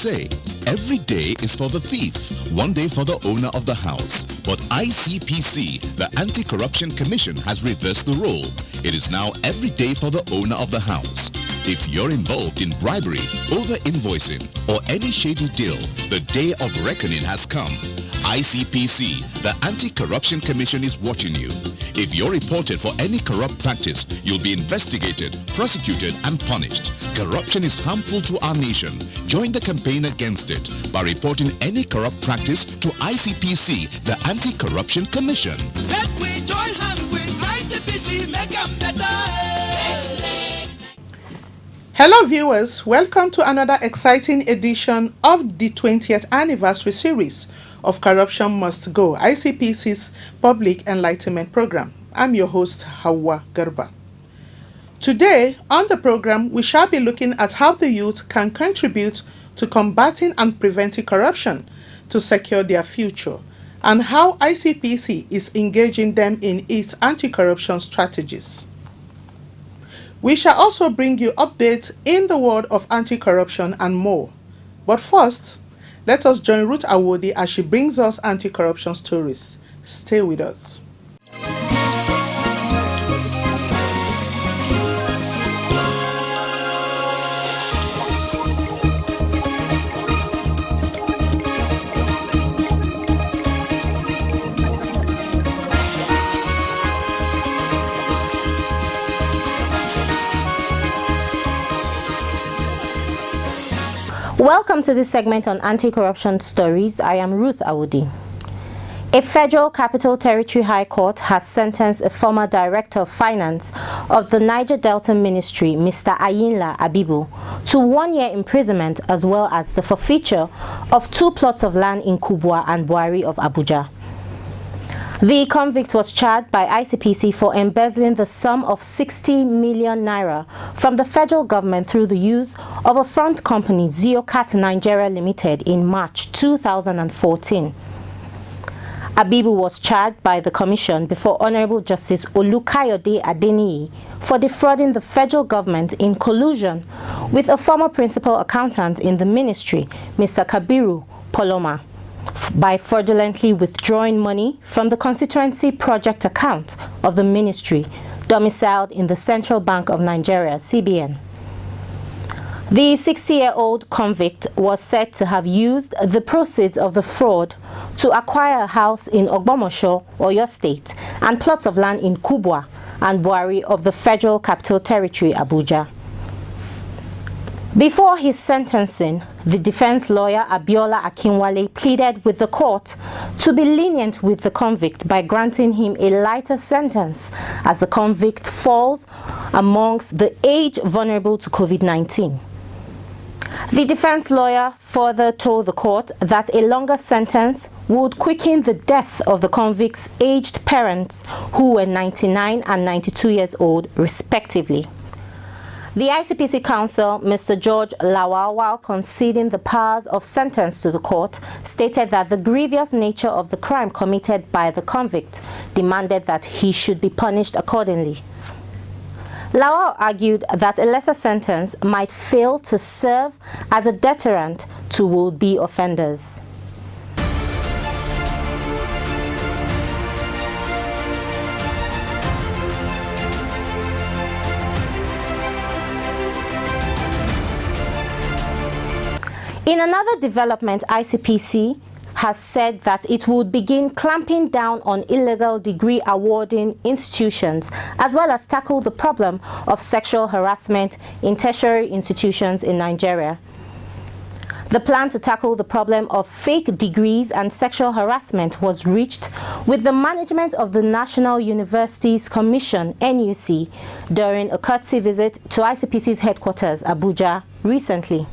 say, every day is for the thief, one day for the owner of the house. But ICPC, the Anti-Corruption Commission, has reversed the role. It is now every day for the owner of the house. If you're involved in bribery, over-invoicing, or any shady deal, the day of reckoning has come. ICPC, the Anti-Corruption Commission, is watching you. If you're reported for any corrupt practice, you'll be investigated, prosecuted, and punished. Corruption is harmful to our nation. Join the campaign against it by reporting any corrupt practice to ICPC, the Anti-Corruption Commission. Let we join hands with ICPC, make them better. Hello viewers, welcome to another exciting edition of the 20th anniversary series of Corruption Must Go, ICPC's Public Enlightenment Program. I'm your host, Hawa Garba. Today on the program, we shall be looking at how the youth can contribute to combating and preventing corruption to secure their future, and how ICPC is engaging them in its anti-corruption strategies. We shall also bring you updates in the world of anti-corruption and more. But first, let us join Ruth Awodi as she brings us anti-corruption stories. Stay with us. Welcome to this segment on anti-corruption stories. I am Ruth Awodi. A federal Capital Territory High Court has sentenced a former Director of Finance of the Niger Delta Ministry, Mr. Ayinla Abibu, to 1 year imprisonment as well as the forfeiture of 2 plots of land in Kubwa and Buari of Abuja. The convict was charged by ICPC for embezzling the sum of 60 million naira from the federal government through the use of a front company, Zeocat Nigeria Limited, in March 2014. Abibu was charged by the Commission before Honorable Justice Olukayode Adeniyi for defrauding the federal government in collusion with a former principal accountant in the ministry, Mr. Kabiru Poloma, by fraudulently withdrawing money from the constituency project account of the ministry domiciled in the Central Bank of Nigeria, CBN. The 60-year-old convict was said to have used the proceeds of the fraud to acquire a house in Ogbomosho, Oyo State, and plots of land in Kubwa and Buari of the Federal Capital Territory, Abuja. Before his sentencing, the defense lawyer Abiola Akinwale pleaded with the court to be lenient with the convict by granting him a lighter sentence, as the convict falls amongst the age vulnerable to COVID-19. The defense lawyer further told the court that a longer sentence would quicken the death of the convict's aged parents, who were 99 and 92 years old, respectively. The ICPC counsel, Mr. George Lawal, while conceding the powers of sentence to the court, stated that the grievous nature of the crime committed by the convict demanded that he should be punished accordingly. Lawal argued that a lesser sentence might fail to serve as a deterrent to would-be offenders. In another development, ICPC has said that it would begin clamping down on illegal degree awarding institutions, as well as tackle the problem of sexual harassment in tertiary institutions in Nigeria. The plan to tackle the problem of fake degrees and sexual harassment was reached with the management of the National Universities Commission, NUC, during a courtesy visit to ICPC's headquarters, Abuja, recently.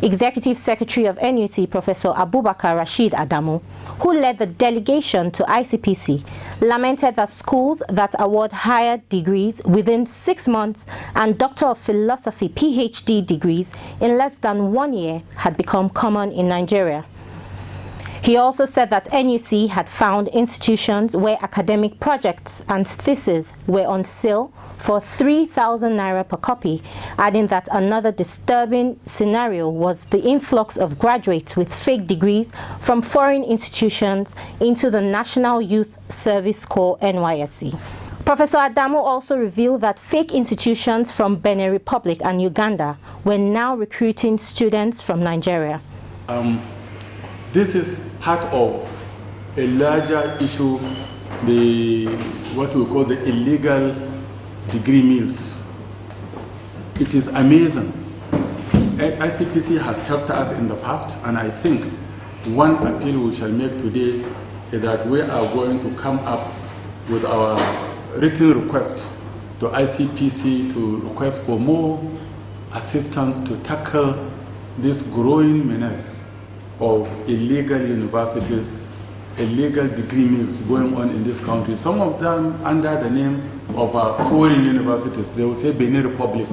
Executive Secretary of NUC, Professor Abubakar Rashid Adamu, who led the delegation to ICPC, lamented that schools that award higher degrees within 6 months and Doctor of Philosophy PhD degrees in less than 1 year had become common in Nigeria. He also said that NUC had found institutions where academic projects and theses were on sale for 3,000 naira per copy, adding that another disturbing scenario was the influx of graduates with fake degrees from foreign institutions into the National Youth Service Corps (NYSC). Professor Adamu also revealed that fake institutions from Benin Republic and Uganda were now recruiting students from Nigeria. This is part of a larger issue, what we call the illegal degree mills. It is amazing. ICPC has helped us in the past, and I think one appeal we shall make today is that we are going to come up with our written request to ICPC to request for more assistance to tackle this growing menace of illegal universities, illegal degree mills going on in this country. Some of them under the name of foreign universities. They will say Benin Republic.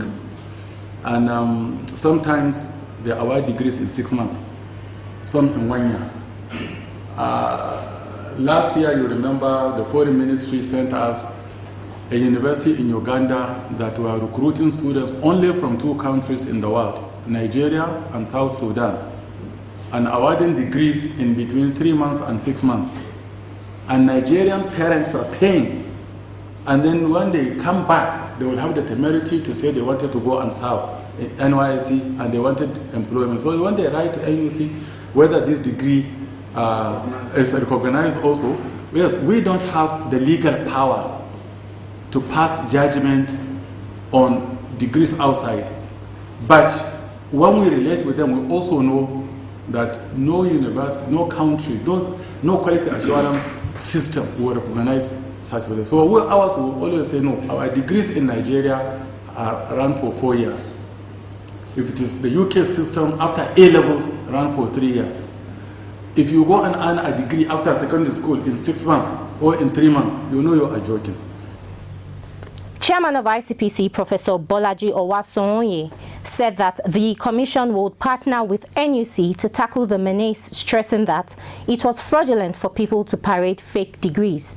And sometimes they award degrees in 6 months, some in 1 year. Last year, you remember, the foreign ministry sent us a university in Uganda that were recruiting students only from 2 countries in the world, Nigeria and South Sudan, and awarding degrees in between 3 months and 6 months. And Nigerian parents are paying. And then when they come back, they will have the temerity to say they wanted to go and serve in NYSC and they wanted employment. So when they write to NUC, whether this degree is recognized also, yes, we don't have the legal power to pass judgment on degrees outside. But when we relate with them, we also know that no university, no country, no quality assurance system will recognize such a. So ours will always say no. Our degrees in Nigeria are run for 4 years. If it is the UK system, after A levels, run for 3 years. If you go and earn a degree after secondary school in 6 months or in 3 months, you know you are joking. Chairman of ICPC, Professor Bolaji Owasonye, said that the commission would partner with NUC to tackle the menace, stressing that it was fraudulent for people to parade fake degrees.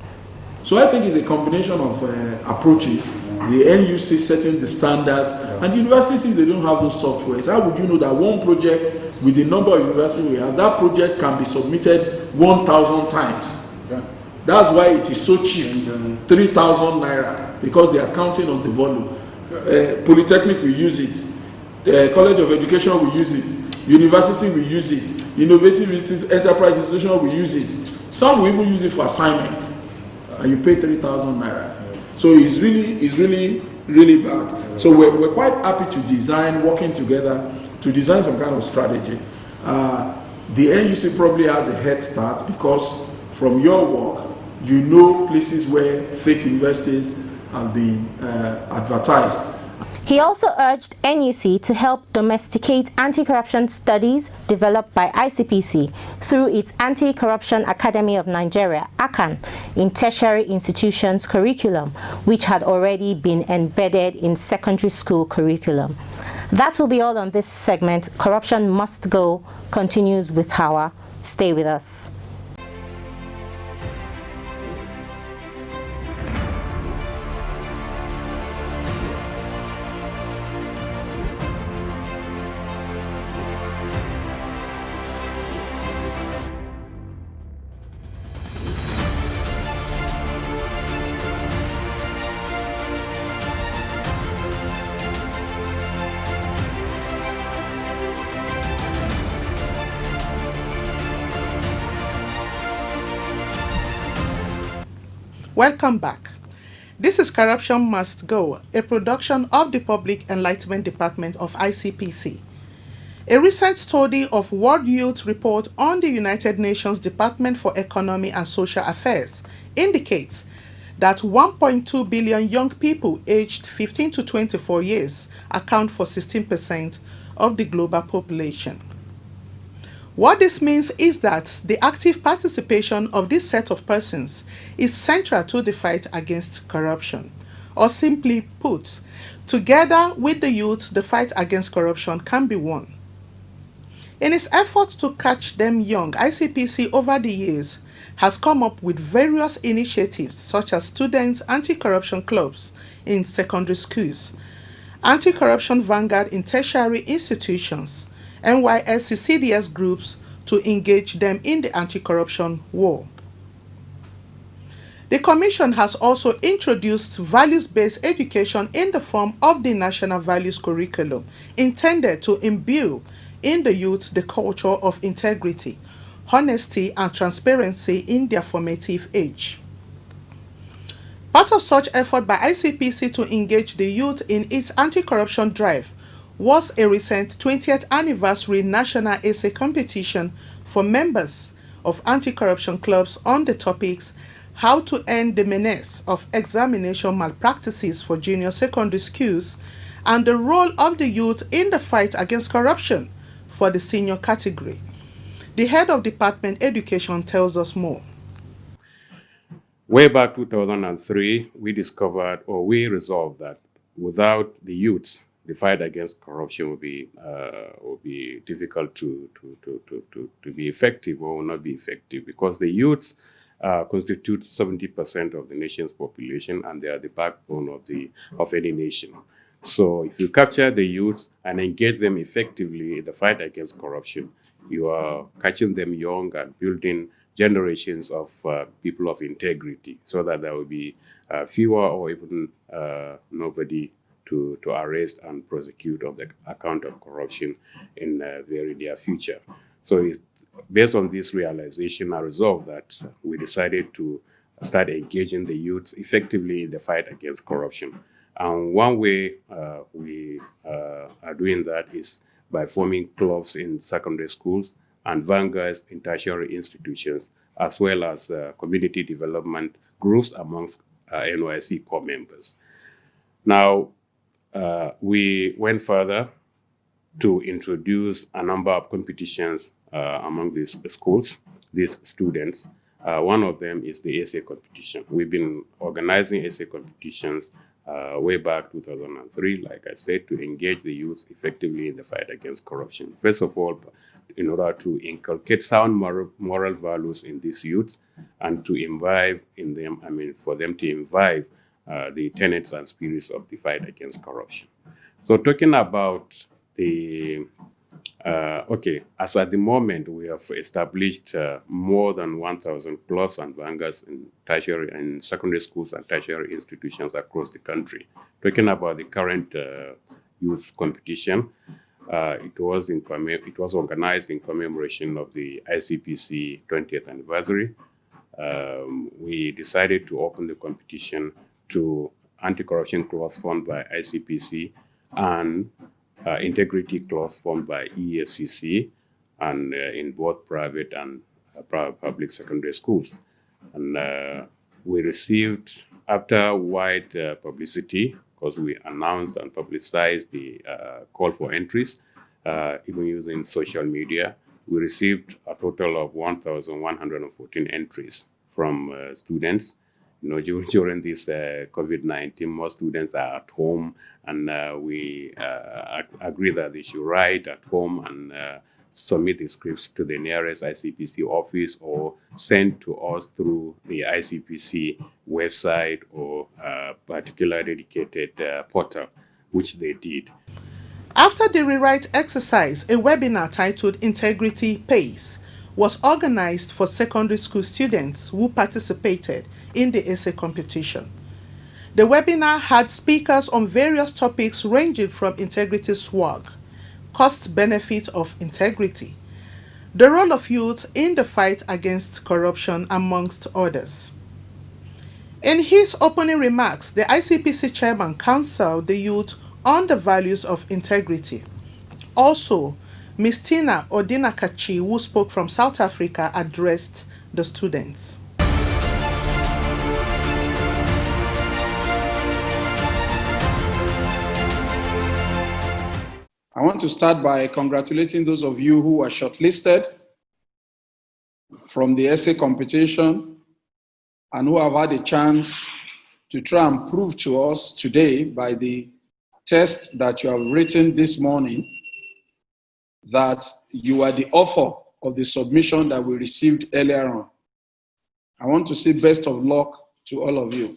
So I think it's a combination of approaches. The NUC setting the standards, and universities, if they don't have those softwares, how would you know that one project with the number of universities we have, that project can be submitted 1,000 times? Yeah. That's why it is so cheap, 3,000 naira, because they are counting on the volume. Polytechnic will use it, the College of Education will use it, university will use it, innovative enterprise institution will use it. Some will even use it for assignment, and you pay 3,000 naira. So it's really bad. So we're quite happy to design, working together to design some kind of strategy. The NUC probably has a head start because from your work, you know places where fake universities have been advertised. He also urged NUC to help domesticate anti-corruption studies developed by ICPC through its Anti-Corruption Academy of Nigeria, ACAN, in tertiary institutions curriculum, which had already been embedded in secondary school curriculum. That will be all on this segment. Corruption Must Go continues with Hawa. Stay with us. Welcome back. This is Corruption Must Go, a production of the Public Enlightenment Department of ICPC. A recent study of World Youth Report on the United Nations Department for Economy and Social Affairs indicates that 1.2 billion young people aged 15 to 24 years account for 16% of the global population. What this means is that the active participation of this set of persons is central to the fight against corruption. Or simply put, together with the youth, the fight against corruption can be won. In its efforts to catch them young, ICPC over the years has come up with various initiatives such as students' anti-corruption clubs, in secondary schools, anti-corruption vanguard in tertiary institutions, NYSC CDS groups to engage them in the anti-corruption war. The Commission has also introduced values-based education in the form of the National Values Curriculum, intended to imbue in the youth the culture of integrity, honesty, and transparency in their formative age. Part of such effort by ICPC to engage the youth in its anti-corruption drive was a recent 20th anniversary national essay competition for members of anti-corruption clubs on the topics how to end the menace of examination malpractices for junior secondary schools and the role of the youth in the fight against corruption for the senior category. The head of Department Education tells us more. Way back 2003, we discovered, or we resolved that without the youths, the fight against corruption will be difficult to be effective, or will not be effective, because the youths constitute 70% of the nation's population, and they are the backbone of any nation. So if you capture the youths and engage them effectively in the fight against corruption, you are catching them young and building generations of people of integrity, so that there will be fewer or even nobody to arrest and prosecute on the account of corruption in the very near future. So it's based on this realization and resolve that we decided to start engaging the youths effectively in the fight against corruption. And one way we are doing that is by forming clubs in secondary schools and vanguards in tertiary institutions, as well as community development groups amongst NYSC core members. Now, we went further to introduce a number of competitions among these schools, these students. One of them is the essay competition. We've been organizing essay competitions way back 2003, like I said, to engage the youth effectively in the fight against corruption. First of all, in order to inculcate sound moral values in these youths and to imbibe in them, for them to imbibe the tenets and spirits of the fight against corruption. So talking about the, as at the moment, we have established more than 1,000 clubs and vanguards in tertiary and secondary schools and tertiary institutions across the country. Talking about the current youth competition, it was organized in commemoration of the ICPC 20th anniversary. We decided to open the competition to anti-corruption clubs formed by ICPC and integrity clubs formed by EFCC, and in both private and public secondary schools. And we received, after wide publicity, because we announced and publicized the call for entries, even using social media, we received a total of 1,114 entries from students. During this COVID-19, most students are at home, and we agree that they should write at home and submit the scripts to the nearest ICPC office or send to us through the ICPC website or particular dedicated portal, which they did. After the rewrite exercise, a webinar titled Integrity Pays was organized for secondary school students who participated in the essay competition. The webinar had speakers on various topics ranging from integrity swag, cost-benefit of integrity, the role of youth in the fight against corruption, amongst others. In his opening remarks, the ICPC chairman counseled the youth on the values of integrity. Also, Ms. Tina Odinakachi, who spoke from South Africa, addressed the students. I want to start by congratulating those of you who were shortlisted from the essay competition and who have had a chance to try and prove to us today by the test that you have written this morning that you are the author of the submission that we received earlier on. I want to say best of luck to all of you.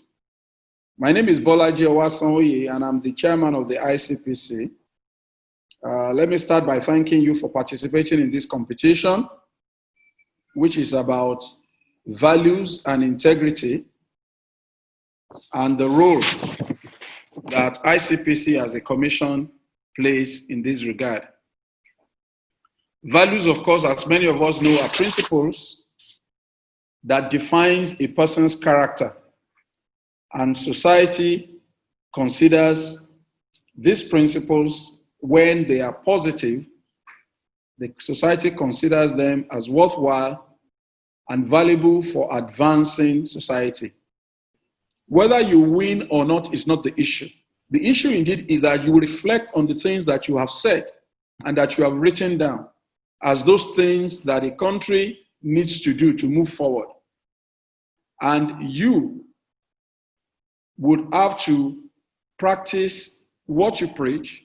My name is Bolaji Owasanwoye, and I'm the chairman of the ICPC. Let me start by thanking you for participating in this competition, which is about values and integrity and the role that ICPC as a commission plays in this regard. Values, of course, as many of us know, are principles that defines a person's character, and society considers these principles when they are positive. The society considers them as worthwhile and valuable for advancing society. Whether you win or not is not the issue. The issue indeed is that you reflect on the things that you have said and that you have written down as those things that a country needs to do to move forward. And you would have to practice what you preach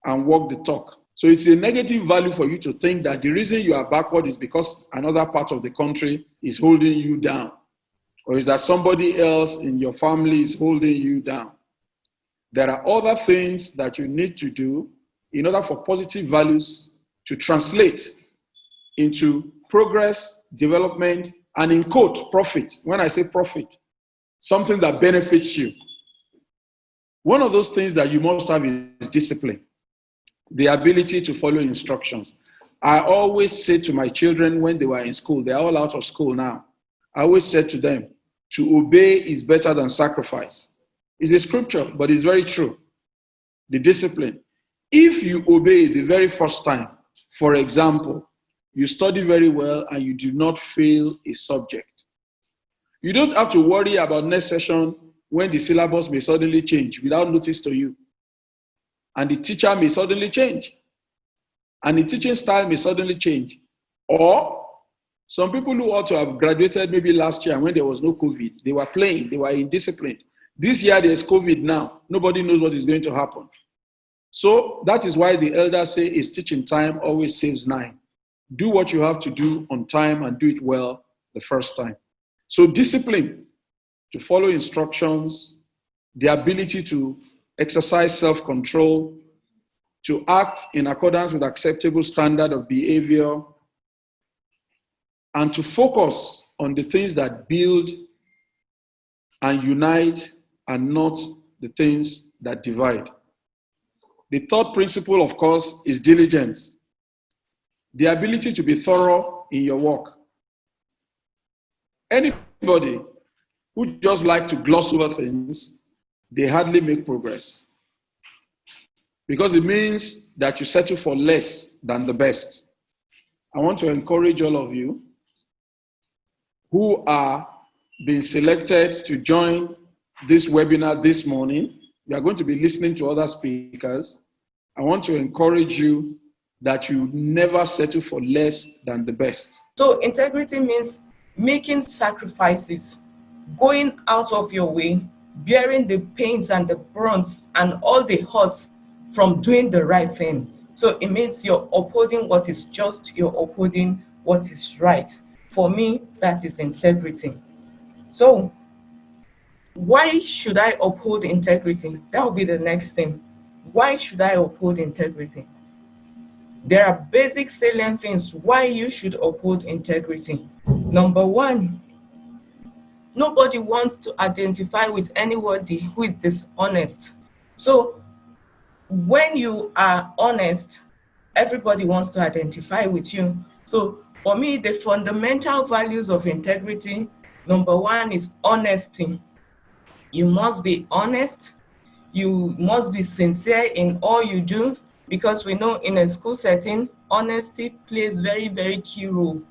and walk the talk. So it's a negative value for you to think that the reason you are backward is because another part of the country is holding you down, or is that somebody else in your family is holding you down. There are other things that you need to do in order for positive values to translate into progress, development, and in quote, profit. When I say profit, something that benefits you. One of those things that you must have is discipline, the ability to follow instructions. I always say to my children when they were in school, they're all out of school now, I always said to them, to obey is better than sacrifice. It's a scripture, but it's very true. The discipline. If you obey the very first time, for example, you study very well and you do not fail a subject, you don't have to worry about next session when the syllabus may suddenly change without notice to you. And the teacher may suddenly change. And the teaching style may suddenly change. Or some people who ought to have graduated maybe last year when there was no COVID, they were playing, they were indisciplined. This year there's COVID now. Nobody knows what is going to happen. So that is why the elders say a stitch in time always saves 9. Do what you have to do on time and do it well the first time. So discipline, to follow instructions, the ability to exercise self-control, to act in accordance with acceptable standard of behavior, and to focus on the things that build and unite and not the things that divide. The third principle, of course, is diligence, the ability to be thorough in your work. Anybody who just like to gloss over things, they hardly make progress. Because it means that you settle for less than the best. I want to encourage all of you who are being selected to join this webinar this morning. We are going to be listening to other speakers. I want to encourage you that you never settle for less than the best. So integrity means making sacrifices, going out of your way, bearing the pains and the brunt and all the hurts from doing the right thing. So it means you're upholding what is just, you're upholding what is right. For me, that is integrity. So why should I uphold integrity? That will be the next thing. Why should I uphold integrity? There are basic salient things why you should uphold integrity. Number one, nobody wants to identify with anybody who is dishonest. So when you are honest, everybody wants to identify with you. So for me, the fundamental values of integrity, number one is honesty. You must be honest. You must be sincere in all you do, because we know in a school setting, honesty plays very, very key role.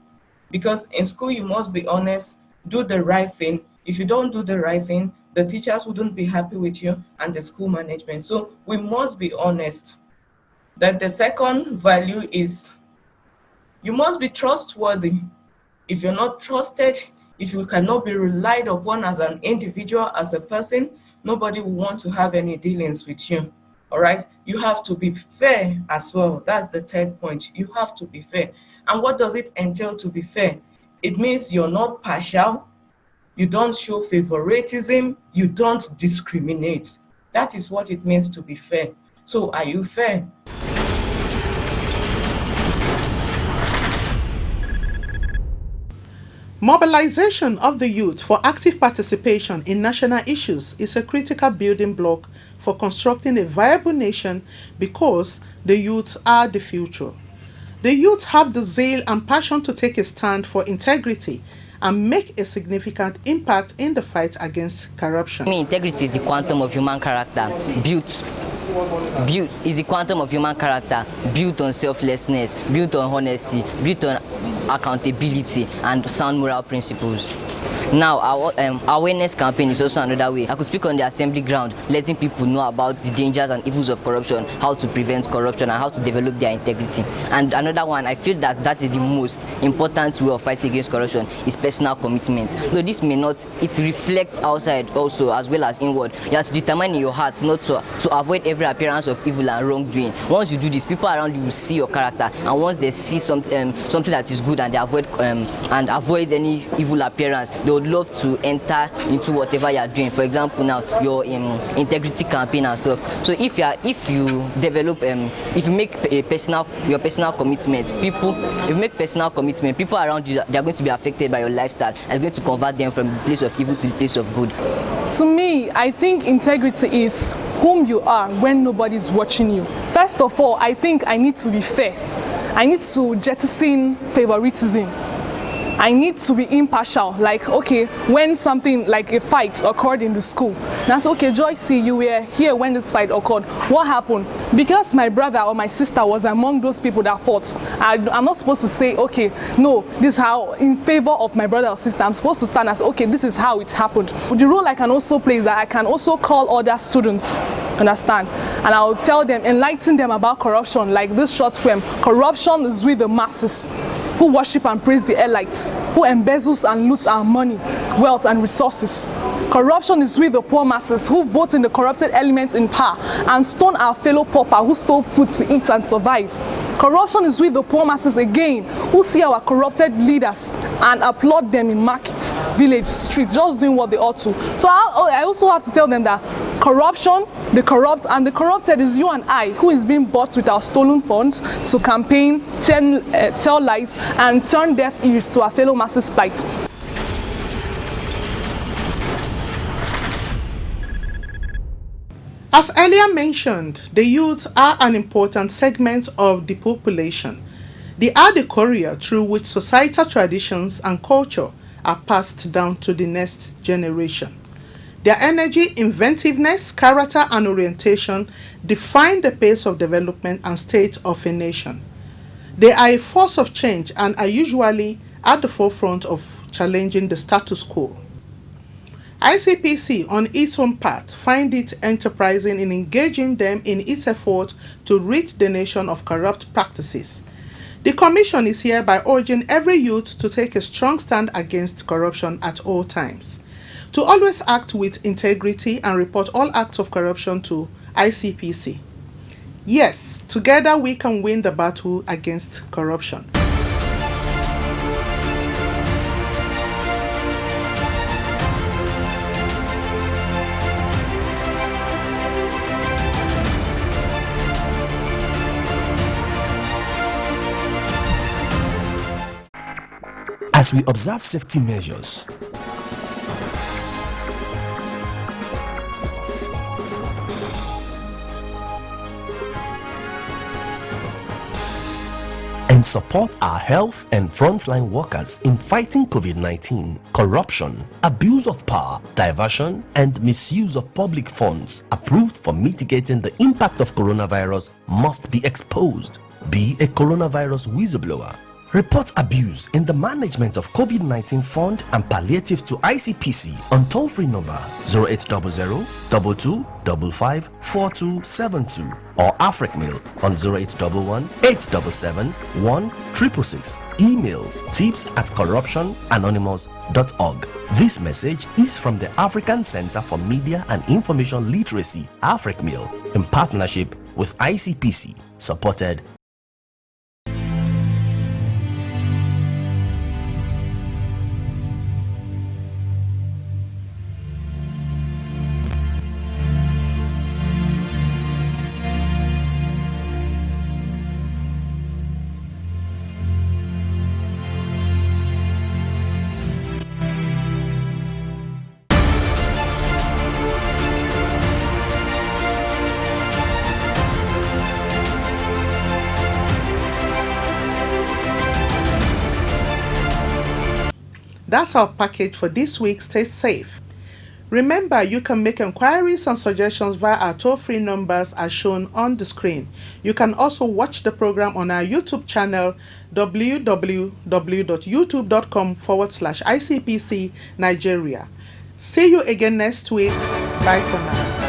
Because in school, you must be honest, do the right thing. If you don't do the right thing, the teachers wouldn't be happy with you and the school management. So we must be honest. Then the second value is you must be trustworthy. If you're not trusted, if you cannot be relied upon as an individual, as a person, nobody will want to have any dealings with you. All right? You have to be fair as well. That's the third point. You have to be fair. And what does it entail to be fair? It means you're not partial. you don't show favoritism, you don't discriminate. That is what it means to be fair. So are you fair? Mobilization of the youth for active participation in national issues is a critical building block for constructing a viable nation because the youth are the future. The youth have the zeal and passion to take a stand for integrity and make a significant impact in the fight against corruption. Integrity is the quantum of human character built is the quantum of human character built on selflessness, built on honesty, built on accountability and sound moral principles. Now, our awareness campaign is also another way. I could speak on the assembly ground, letting people know about the dangers and evils of corruption, how to prevent corruption, and how to develop their integrity. And another one, I feel that is the most important way of fighting against corruption, is personal commitment. Though this may not, it reflects outside also as well as inward. You have to determine in your heart not to avoid every appearance of evil and wrongdoing. Once you do this, people around you will see your character, and once they see something that is good and they avoid any evil appearance, they would love to enter into whatever you are doing. For example, now your integrity campaign and stuff. So if you develop, if you make your personal commitment, people around you, they are going to be affected by your lifestyle, and it's going to convert them from the place of evil to the place of good. To me, I think integrity is whom you are when nobody's watching you. First of all, I think I need to be fair. I need to jettison favoritism. I need to be impartial. Like, okay, when something like a fight occurred in the school, that's okay, Joyce, you were here when this fight occurred. What happened? Because my brother or my sister was among those people that fought, I'm not supposed to say, okay, no, this is how, in favor of my brother or sister. I'm supposed to stand as, okay, this is how it happened. The role I can also play is that I can also call other students, understand? And I'll tell them, enlighten them about corruption, like this short film. Corruption is with the masses who worship and praise the elites, who embezzles and loots our money, wealth and resources. Corruption is with the poor masses who vote in the corrupted elements in power and stone our fellow pauper who stole food to eat and survive. Corruption is with the poor masses again who see our corrupted leaders and applaud them in markets, village, street, just doing what they ought to. So I also have to tell them that corruption, the corrupt, and the corrupted is you and I, who is being bought with our stolen funds to campaign, tell lies, and turn deaf ears to our fellow masses' plight. As earlier mentioned, the youth are an important segment of the population. They are the courier through which societal traditions and culture are passed down to the next generation. Their energy, inventiveness, character, and orientation define the pace of development and state of a nation. They are a force of change and are usually at the forefront of challenging the status quo. ICPC, on its own part, find it enterprising in engaging them in its effort to rid the nation of corrupt practices. The Commission is hereby urging every youth to take a strong stand against corruption at all times, to always act with integrity and report all acts of corruption to ICPC. Yes, together we can win the battle against corruption. As we observe safety measures, and support our health and frontline workers in fighting COVID-19, corruption, abuse of power, diversion, and misuse of public funds approved for mitigating the impact of coronavirus must be exposed. Be a coronavirus whistleblower. Report abuse in the management of COVID-19 fund and palliatives to ICPC on toll-free number 0800 2255 4272 or AfricMail on 0811 877 1666. Email tips@corruptionanonymous.org. This message is from the African Center for Media and Information Literacy, AfricMail, in partnership with ICPC, supported That's our package for this week. Stay safe. Remember, you can make inquiries and suggestions via our toll-free numbers as shown on the screen. You can also watch the program on our YouTube channel, www.youtube.com/ICPC Nigeria. See you again next week. Bye for now.